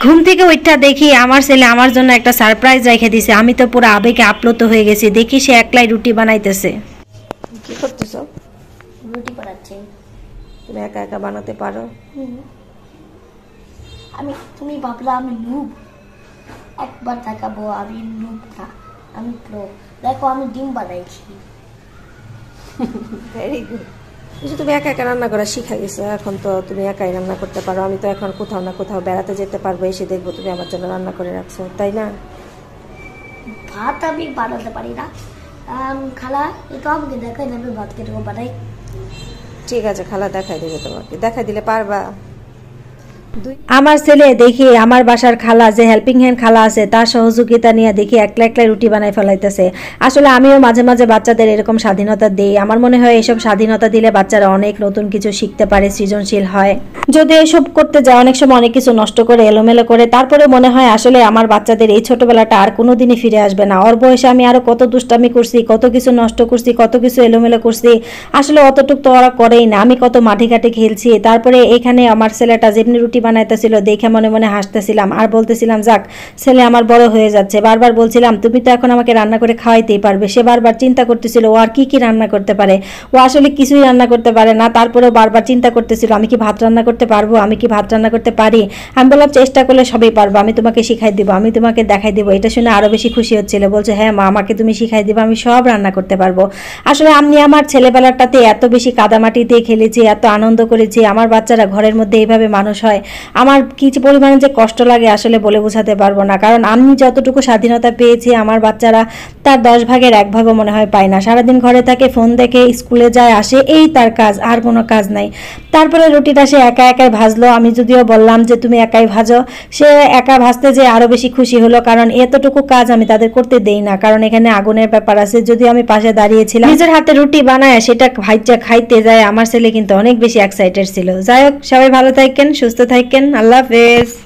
ঘুম থেকে ওইটা দেখি আমার ছেলে আমার জন্য একটা সারপ্রাইজ রেখে দিছে। আমি তো পুরো আবেগে আপ্লুত হয়ে গেছি। দেখি সে একলাই রুটি বানাইতেছে। কি করতেছো? রুটি বানাচ্ছি। তুমি একা একা বানাতে পারো? তুমি ভাবলা আমি নুব? একবার দেখাবো আমি নুব না, আমি প্রো। দেখো আমি ডিম বানাইছি। Very good. তুমি একা একা রান্না করা শিখা গেছো, এখন তো তুমি একাই রান্না করতে পারো। আমি তো এখন কোথাও না কোথাও বেড়াতে যেতে পারবো, এসে দেখবো তুমি আমার জন্য রান্না করে রাখছো, তাই না? ভাত আমি বানাতে পারি না। খালা একটু আমাকে দেখাই না, আমি ভাত কেটে বানাই। ঠিক আছে, খালা দেখাই দেবে তোমাকে। দেখাই দিলে পারবা? আমার ছেলে দেখি আমার বাসার খালা যে হেল্পিং হ্যান্ড খালা আছে তার সহযোগিতা নিয়ে দেখি একলা একলা রুটি বানাই ফেলাইতেছে। আসলে আমিও মাঝে মাঝে বাচ্চাদের এরকম স্বাধীনতা দিই। আমার মনে হয় এসব স্বাধীনতা দিলে বাচ্চারা অনেক নতুন কিছু শিখতে পারে, সৃজনশীল হয়। যদি এসব করতে যায় অনেক সময় অনেক কিছু নষ্ট করে, এলোমেলো করে, তারপরে মনে হয় আসলে আমার বাচ্চাদের এই ছোটবেলাটা আর কোনোদিনই ফিরে আসবে না। ওর বয়সে আমি আরো কত দুষ্টামি করছি, কত কিছু নষ্ট করছি, কত কিছু এলোমেলো করছি। আসলে অতটুক তো ওরা করেই না। আমি কত মাঠে ঘাটে খেলছি। তারপরে এখানে আমার ছেলেটা যেমনি রুটি বানাইতেছিল দেখে মনে মনে হাসতেছিলাম আর বলতেছিলাম যাক ছেলে আমার বড় হয়ে যাচ্ছে। বারবার বলছিলাম তুমি তো এখন আমাকে রান্না করে খাওয়াইতেই পারবে। সে বারবার চিন্তা করতেছিল ও আর কি কি রান্না করতে পারে। ও আসলে কিছুই রান্না করতে পারে না, তারপরেও বারবার চিন্তা করতেছিল আমি কি ভাত রান্না করতে পারবো, আমি কি ভাত রান্না করতে পারি। আমি বললাম চেষ্টা করলে সবই পারবো, আমি তোমাকে শিখাই দিব, আমি তোমাকে দেখাই দিব। এটা শুনে আরো বেশি খুশি হচ্ছিল, বলছে হ্যাঁ মা আমাকে তুমি শিখাই দিবা, আমি সব রান্না করতে পারবো। আসলে আমি আমার ছেলেবেলাটাতে এত বেশি কাদামাটিতে খেলেছি, এত আনন্দ করেছি। আমার বাচ্চারা ঘরের মধ্যে এইভাবে মানুষ হয়, আমার কি পরিমাণে যে কষ্ট লাগে আসলে বলে বোঝাতে পারবো না। কারণ আমি যতটুকু স্বাধীনতা পেয়েছি আমার বাচ্চারা তার 10 ভাগের 1 ভাগও মনে হয় পায় না। সারাদিন ঘরে থাকে, ফোন দেখে, স্কুলে যায় আসে, এই তার কাজ, আর কোনো কাজ নাই। তারপরে রুটিটা সে একা একাই ভাজলো। আমি যদিও বললাম যে তুমি একাই ভাজো, সে একা ভাজতে যে আরো বেশি খুশি হলো, কারণ এতটুকু কাজ আমি তাদের করতে দেই না, কারণ এখানে আগুনের ব্যাপার আছে। যদি আমি পাশে দাঁড়িয়েছিলাম নিজের হাতে রুটি বানায় সেটা ভাইজা খাইতে যায়, আমার ছেলে কিন্তু অনেক বেশি এক্সাইটেড ছিল। যাই হোক, সবাই ভালো থাকেন, সুস্থ থাকেন, আল্লাহ হাফেজ।